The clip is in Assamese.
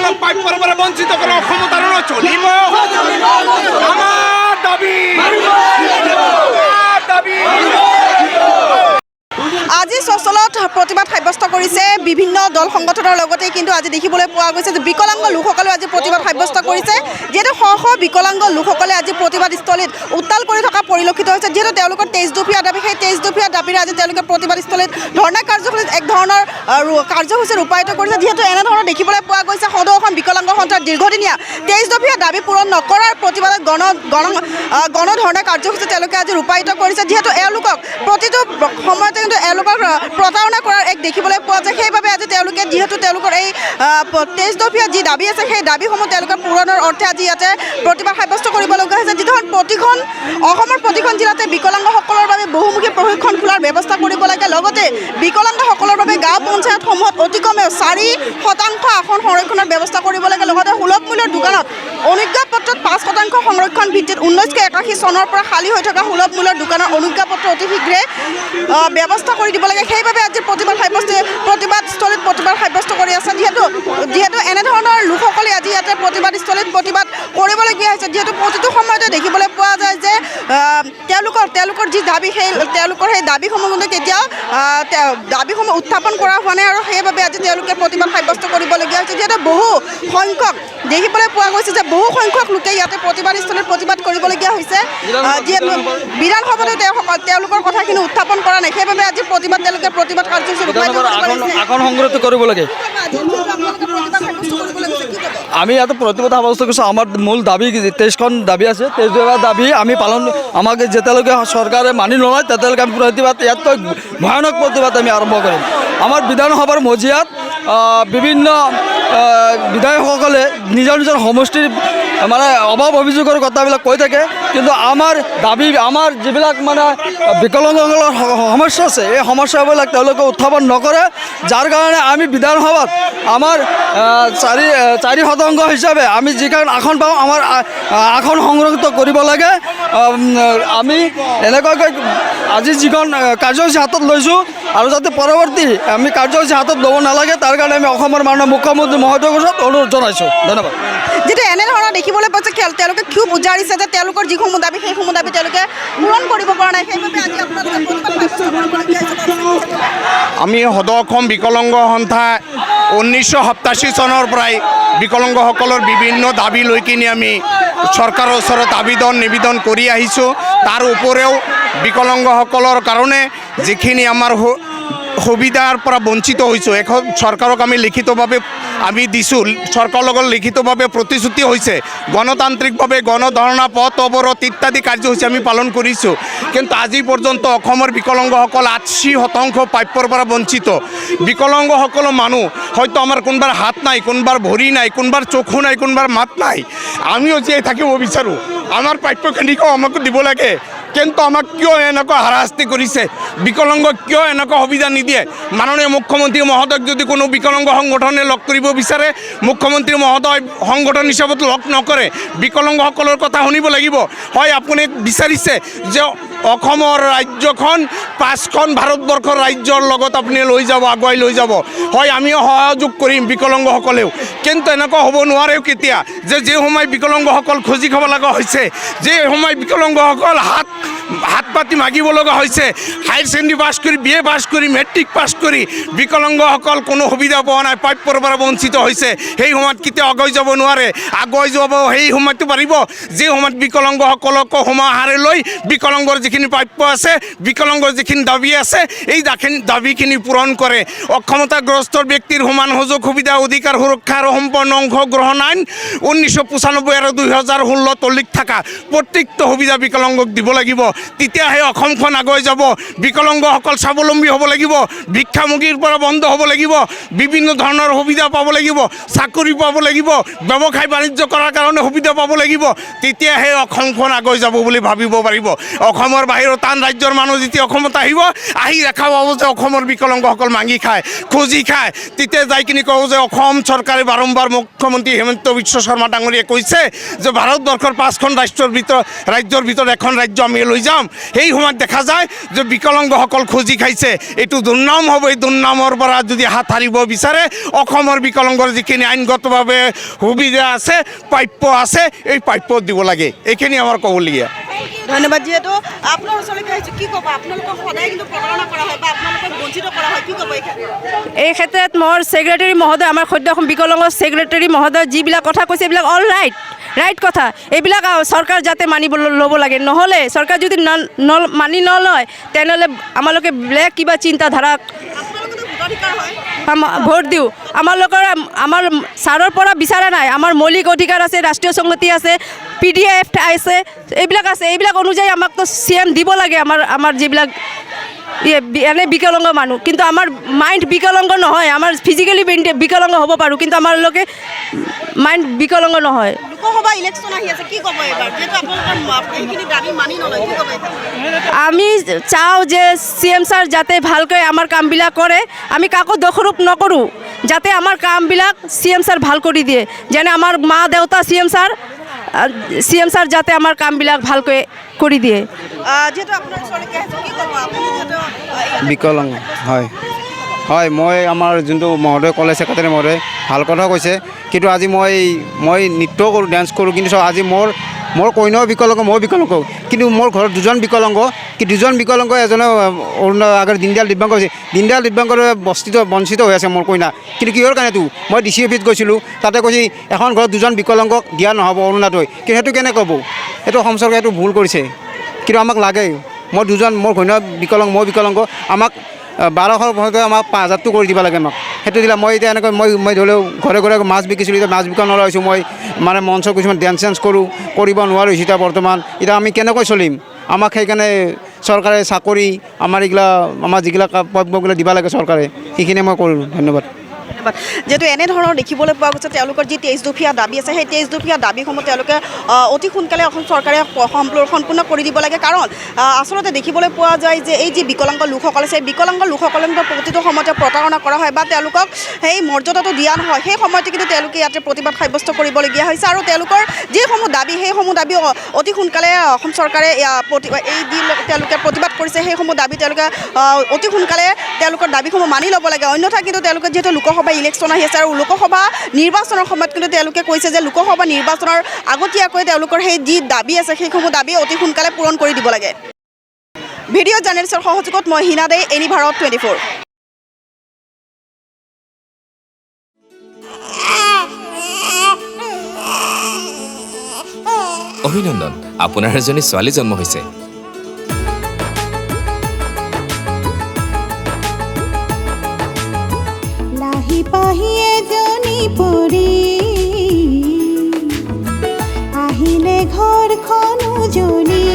সকলক প্ৰাপ্যৰ পৰা বঞ্চিত কৰা অসমতাৰ চলিব আমাৰ দাবী আজি চচলত প্ৰতিবাদ সাব্যস্ত কৰিছে বিভিন্ন দল সংগঠনৰ লগতে কিন্তু আজি দেখিবলৈ পোৱা গৈছে যে বিকলাংগ লোকসকলেও আজি প্ৰতিবাদ সাব্যস্ত কৰিছে যিহেতু শ বিকলাংগ লোকসকলে আজি প্ৰতিবাদস্থলীত উত্তাল কৰি থকা পৰিলক্ষিত হৈছে যিহেতু তেওঁলোকৰ 23 দফীয়া দাবী সেই 23 দফীয়া দাবীৰে আজি তেওঁলোকে প্ৰতিবাদস্থলীত ধৰ্ণা কাৰ্যসূচীত এক ধৰণৰ কাৰ্যসূচী ৰূপায়িত কৰিছে যিহেতু এনেধৰণৰ দেখিবলৈ পোৱা গৈছে সদৌ অসম বিকলাংগ সন্থাৰ দীৰ্ঘদিনীয়া 23 দফীয়া দাবী পূৰণ নকৰাৰ প্ৰতিবাদত গণ ধৰ্ণা কাৰ্যসূচী তেওঁলোকে আজি ৰূপায়িত কৰিছে যিহেতু এওঁলোকক প্ৰতিটো সময়তে কিন্তু প্ৰতাৰণা কৰাৰ এক দেখিবলৈ পোৱা যায় সেইবাবে আজি তেওঁলোকে যিহেতু তেওঁলোকৰ এই 23 দফীয়া যি দাবী আছে সেই দাবীসমূহ তেওঁলোকে পূৰণৰ অৰ্থে আজি ইয়াতে প্ৰতিবাদ সাব্যস্ত কৰিবলগীয়া হৈছে যিখন অসমৰ প্ৰতিখন জিলাতে বিকলাংগসকলৰ বাবে বহুমুখী প্ৰশিক্ষণ খোলাৰ ব্যৱস্থা কৰিব লাগে লগতে বিকলাংগসকলৰ বাবে গাঁও পঞ্চায়তসমূহত অতি কমেও 4% আসন সংৰক্ষণৰ ব্যৱস্থা কৰিব লাগে লগতে সুলভ মূল্যৰ দোকানত অনুজ্ঞাপত্ৰত 5% সংৰক্ষণ ভিত্তিত 1981 চনৰ পৰা খালী হৈ থকা সুলভ মূল্যৰ দোকানৰ অনুজ্ঞাপত্ৰ অতি শীঘ্ৰে ব্যৱস্থা কৰি দিব লাগে সেইবাবে আজি প্ৰতিবাদস্থলীত প্ৰতিবাদ সাব্যস্ত কৰি আছে যিহেতু এনেধৰণৰ লোকসকলে আজি ইয়াতে প্ৰতিবাদস্থলীত প্ৰতিবাদ কৰিবলগীয়া হৈছে যিহেতু প্ৰতিটো সময়তে দেখিবলৈ পোৱা যায় যে তেওঁলোকৰ যি দাবী তেওঁলোকৰ সেই দাবীসমূহ কিন্তু কেতিয়াও দাবীসমূহ উত্থাপন কৰা হোৱা নাই আৰু সেইবাবে আজি তেওঁলোকে প্ৰতিবাদ সাব্যস্ত কৰিবলগীয়া হৈছে যিহেতু বহু সংখ্যক দেখিবলৈ পোৱা গৈছে যে বহু সংখ্যক লোকে ইয়াতে প্ৰতিবাদস্থলীত প্ৰতিবাদ কৰিবলগীয়া হৈছে যিহেতু বিধানসভাতো তেওঁলোকৰ কথাখিনি উত্থাপন কৰা নাই সেইবাবে আজি প্ৰতিবাদ কাৰ্যসূচী আসন সংগ্ৰহ কৰিব লাগে আমি ইয়াতে প্ৰতিবাদ সাব্যস্ত কৰিছোঁ আমাৰ মূল দাবী 23খন দাবী আছে 23 দাবী আমি পালন আমাক যেতিয়ালৈকে চৰকাৰে মানি নলয় তেতিয়ালৈকে আমি প্ৰতিবাদ ইয়াতকৈ ভয়ানক প্ৰতিবাদ আমি আৰম্ভ কৰিম আমাৰ বিধানসভাৰ মজিয়াত বিভিন্ন বিধায়কসকলে নিজৰ সমষ্টিৰ মানে অভাৱ অভিযোগৰ কথাবিলাক কৈ থাকে কিন্তু আমাৰ দাবী আমাৰ যিবিলাক মানে বিকলাংগসকলৰ সমস্যা আছে এই সমস্যাবিলাক তেওঁলোকে উত্থাপন নকৰে যাৰ কাৰণে আমি বিধানসভাত আমাৰ 4% হিচাপে আমি যিখন আসন পাওঁ আমাৰ আসন সংৰক্ষিত কৰিব লাগে আমি এনেকুৱাকৈ আজি যিখন কাৰ্যসূচী হাতত লৈছোঁ আৰু যাতে পৰৱৰ্তী আমি কাৰ্যসূচী হাতত ল'ব নালাগে তাৰ কাৰণে আমি অসমৰ মাননীয় মুখ্যমন্ত্ৰী মহোদয়ৰ ওচৰত অনুৰোধ জনাইছোঁ ধন্যবাদ যিটো এনেধৰণৰ দেখিবলৈ পাইছে তেওঁলোকে ক্ষোভ উজাৰিছে যে তেওঁলোকৰ যিসমূহ দাবী সেইসমূহ দাবী তেওঁলোকে পূৰণ কৰিব পৰা নাই সেইবাবে আজি আমি সদৌ অসম বিকলাংগ সন্থা 1987 চনৰ পৰাই বিকলাংগসকলৰ বিভিন্ন দাবী লৈ কিনে আমি চৰকাৰৰ ওচৰত নিবেদন কৰি আহিছোঁ তাৰ উপৰিও বিকলাংগসকলৰ কাৰণে যিখিনি আমাৰ সুবিধাৰ পৰা বঞ্চিত হৈছোঁ এখন চৰকাৰক আমি লিখিতভাৱে আমি দিছোঁ চৰকাৰৰ লগত লিখিতভাৱে প্ৰতিশ্ৰুতি হৈছে গণতান্ত্ৰিকভাৱে গণধৰ্ণা পথ অৱৰোধ ইত্যাদি কাৰ্যসূচী আমি পালন কৰিছোঁ কিন্তু আজি পৰ্যন্ত অসমৰ বিকলাংগসকল 80% প্ৰাপ্যৰ পৰা বঞ্চিত বিকলাংগসকল মানুহ হয়তো আমাৰ কোনোবাৰ হাত নাই কোনোবাৰ ভৰি নাই কোনোবাৰ চকু নাই কোনোবাৰ মাত নাই আমিও জীয়াই থাকিব বিচাৰোঁ আমাৰ প্ৰাপ্যখিনিকো আমাক দিব লাগে কিন্তু আমাক কিয় এনেকুৱা হাৰাশাস্তি কৰিছে বিকলাংগ কিয় এনেকুৱা সুবিধা নিদিয়ে মাননীয় মুখ্যমন্ত্ৰী মহোদয়ক যদি কোনো বিকলাংগ সংগঠনে লগ কৰিব বিচাৰে মুখ্যমন্ত্ৰী মহোদয় সংগঠন হিচাপত লগ নকৰে বিকলাংগসকলৰ কথা শুনিব লাগিব হয় আপুনি বিচাৰিছে যে অসমৰ ৰাজ্যখন 5খন ভাৰতবৰ্ষৰ ৰাজ্যৰ লগত আপুনি লৈ যাব আগুৱাই লৈ যাব হয় আমিও সহযোগ কৰিম বিকলাংগসকলেও কিন্তু এনেকুৱা হ'ব নোৱাৰেও কেতিয়া যে সময় বিকলাংগসকল খোজি খাব লগা হৈছে যে সময় বিকলাংগসকল হাত পাতি মাগিব লগা হৈছে হায়াৰ ছেকেণ্ডেৰী পাছ কৰি BA পাছ কৰি মেট্ৰিক পাছ কৰি বিকলাংগসকল কোনো সুবিধা পোৱা নাই প্ৰাপ্যৰ পৰা বঞ্চিত হৈছে সেই সময়ত কেতিয়াও আগুৱাই যাব নোৱাৰে আগুৱাই যাব সেই সময়টো পাৰিব যে সময়ত বিকলাংগসকলক সমাহাৰে লৈ বিকলাংগৰ যিখিনি প্ৰাপ্য আছে বিকলাংগৰ যিখিনি দাবী আছে এই দাবীখিনি পূৰণ কৰে অক্ষমতাগ্ৰস্ত ব্যক্তিৰ সমান সুযোগ সুবিধা অধিকাৰ সুৰক্ষা আৰু সম্পূৰ্ণ অংশগ্ৰহণ আইন 1995 আৰু 2016 তলিক থকা প্ৰত্যেকটো সুবিধা বিকলাংগক দিব লাগিব তেতিয়াহে অসমখন আগুৱাই যাব বিকলাংগসকল স্বাৱলম্বী হ'ব লাগিব ভিক্ষামুখীৰ পৰা বন্ধ হ'ব লাগিব বিভিন্ন ধৰণৰ সুবিধা পাব লাগিব চাকৰি পাব লাগিব ব্যৱসায় বাণিজ্য কৰাৰ কাৰণে সুবিধা পাব লাগিব তেতিয়াহে অসমখন আগুৱাই যাব বুলি ভাবিব পাৰিব অসমৰ বাহিৰৰ টান ৰাজ্যৰ মানুহ যেতিয়া অসমত আহিব আহি দেখা পাব যে অসমৰ বিকলাংগসকল মাগি খায় খুজি খায় তেতিয়া যাই কিনি কওঁ যে অসম চৰকাৰে বাৰম্বাৰ মুখ্যমন্ত্ৰী হেমন্ত বিশ্ব শৰ্মা ডাঙৰীয়ে কৈছে যে ভাৰতবৰ্ষৰ 5খন ৰাজ্যৰ ভিতৰত এখন ৰাজ্য আমি লৈ যাম সেই সময়ত দেখা যায় যে বিকলাংগসকল খুজি খাইছে। এইটো দুৰ্নাম হ'ব। এই দুৰ্নামৰ পৰা যদি হাত সাৰিব বিচাৰে অসমৰ বিকলাংগৰ যিখিনি আইনগতভাৱে সুবিধা আছে প্ৰাপ্য আছে এই প্ৰাপ্য দিব লাগে। এইখিনি আমাৰ ক'বলগীয়া। ধন্যবাদ। যিহেতু আপোনাৰ ওচৰলৈকে আহিছোঁ, কি ক'ব? আপোনালোকক সদায় কিন্তু প্ৰতাৰণা কৰা হয় বা আপোনালোকক বঞ্চিত কৰা হয়, কি ক'ব এই ক্ষেত্ৰত? এই ক্ষেত্ৰত মোৰ ছেক্ৰেটাৰী মহোদয়, আমাৰ সদ্য অসম বিকলাংগ ছেক্ৰেটাৰী মহোদয় যিবিলাক কথা কৈছে এইবিলাক অল ৰাইট কথা। এইবিলাক চৰকাৰ যাতে মানিব ল'ব লাগে। নহ'লে চৰকাৰ যদি মানি নলয় তেনেহ'লে আমালোকে বেলেগ কিবা চিন্তাধাৰা আপোনালোকতো ভোটাধিকাৰ হয়। ভোট দিওঁ। আমাৰ ছাৰৰ পৰা বিচৰা নাই। আমাৰ মৌলিক অধিকাৰ আছে, ৰাষ্ট্ৰীয় সংহতি আছে, PDF আছে, এইবিলাক আছে। এইবিলাক অনুযায়ী আমাকতো CM দিব লাগে। আমাৰ যিবিলাক এনে বিকলাংগ মানুহ, কিন্তু আমাৰ মাইণ্ড বিকলাংগ নহয়। আমাৰ ফিজিকেলি বিকলাংগ হ'ব পাৰোঁ, কিন্তু আমালোকে মাইণ্ড বিকলাংগ নহয়। লোকসভা ইলেকশ্যন আহি আছে, কি ক'ব এইবাৰ? যিহেতু আপোনালোকৰ এইখিনি দাবী মানি নলয়, কি ক'ব? আমি চাওঁ যে CM ছাৰ যাতে ভালকৈ আমাৰ কামবিলাক কৰে। আমি কাকো দোষাৰোপ নকৰোঁ, যাতে আমাৰ কামবিলাক CM ছাৰ ভাল কৰি দিয়ে। যেনে আমাৰ মা দেউতা CM ছাৰ যাতে আমাৰ কামবিলাক ভালকৈ কৰি দিয়ে। যিহেতু আপোনাৰ ওচৰলৈকে আহিছোঁ, কি ক'ব? আপুনি যিহেতু বিকলাংগ হয় হয় মই আমাৰ যোনটো মহোদয় ক'লে ছেক্ৰেটাৰী মহোদয় ভাল কথা কৈছে। কিন্তু আজি মই নৃত্য কৰোঁ, ডান্স কৰোঁ, কিন্তু আজি মোৰ কইনাও বিকলাংগ, ময়ো বিকলাংগ। কিন্তু মোৰ ঘৰত দুজন বিকলাংগ, কিন্তু দুজন বিকলাংগ এজনে আগৰ দীনদয়াল দিব্যাংগ হৈছে। দীনদয়াল দিব্যাংগৰ বঞ্চিত হৈ আছে মোৰ কইনা। কিন্তু কিহৰ কাৰণেতো মই DC অফিচ গৈছিলোঁ, তাতে কৈছে এখন ঘৰত দুজন বিকলাংগক দিয়া নহ'ব অৰুণোদয়। কিন্তু সেইটো কেনে ক'ব? সেইটো অসম চৰকাৰে এইটো ভুল কৰিছে। কিন্তু আমাক লাগে। মোৰ ঘৈণীয় বিকলাংগ, মই বিকলাংগ। আমাক 1200 আমাক 5000টো কৰি দিব লাগে আমাক। সেইটো দিলে মই এতিয়া এনেকৈ মই ধৰি লওক ঘৰে ঘৰে মাছ বিকিছিলোঁ, এতিয়া মাছ বিকা নোৱাৰা হৈছোঁ। মই মানে মঞ্চৰ কিছুমান ডেন্স চেন্স কৰিব নোৱাৰা হৈছোঁ এতিয়া বৰ্তমান। এতিয়া আমি কেনেকৈ চলিম? আমাক সেইকাৰণে চৰকাৰে চাকৰি আমাৰ যিগিলা প্ৰাপ্যবিলাক দিব লাগে চৰকাৰে, সেইখিনি মই কৰোঁ। ধন্যবাদ। যিহেতু এনেধৰণৰ দেখিবলৈ পোৱা গৈছে তেওঁলোকৰ যি 23 দফীয়া দাবী আছে, সেই 23 দফীয়া দাবীসমূহ তেওঁলোকে অতি সোনকালে অসম চৰকাৰে সম্পূৰ্ণ কৰি দিব লাগে। কাৰণ আচলতে দেখিবলৈ পোৱা যায় যে এই যি বিকলাংগ লোকসকল আছে, সেই বিকলাংগ লোকসকলক প্ৰতিটো সময়তে প্ৰতাৰণা কৰা হয় বা তেওঁলোকক সেই মৰ্যাদাটো দিয়া নহয়। সেই সময়তে কিন্তু তেওঁলোকে ইয়াতে প্ৰতিবাদ সাব্যস্ত কৰিবলগীয়া হৈছে। আৰু তেওঁলোকৰ যিসমূহ দাবী, সেইসমূহ দাবী অতি সোনকালে অসম চৰকাৰে এই যি তেওঁলোকে প্ৰতিবাদ কৰিছে সেইসমূহ দাবী তেওঁলোকে অতি সোনকালে তেওঁলোকৰ দাবীসমূহ মানি ল'ব লাগে। অন্যথা কিন্তু তেওঁলোকে যিহেতু লোকসভা ইলেকশ্যন আহি আছে আৰু লোকসভা নিৰ্বাচনৰ সময়ত কিন্তু তেওঁলোকে কৈছে যে লোকসভা নিৰ্বাচনৰ আগতীয়াকৈ তেওঁলোকৰ সেই যি দাবী আছে সেইসমূহ দাবী অতি সোনকালে পূৰণ কৰি দিব লাগে। ভিডিঅ' জাৰ্নেলিষ্টৰ সহযোগত মই হিনা দে, এনি ভাৰত 24। অভিনন্দন, আপোনাৰ এজনী ছোৱালী জন্ম হৈছে। লাহি পাহি এজনী পৰি আহিলে ঘৰখন উজলি।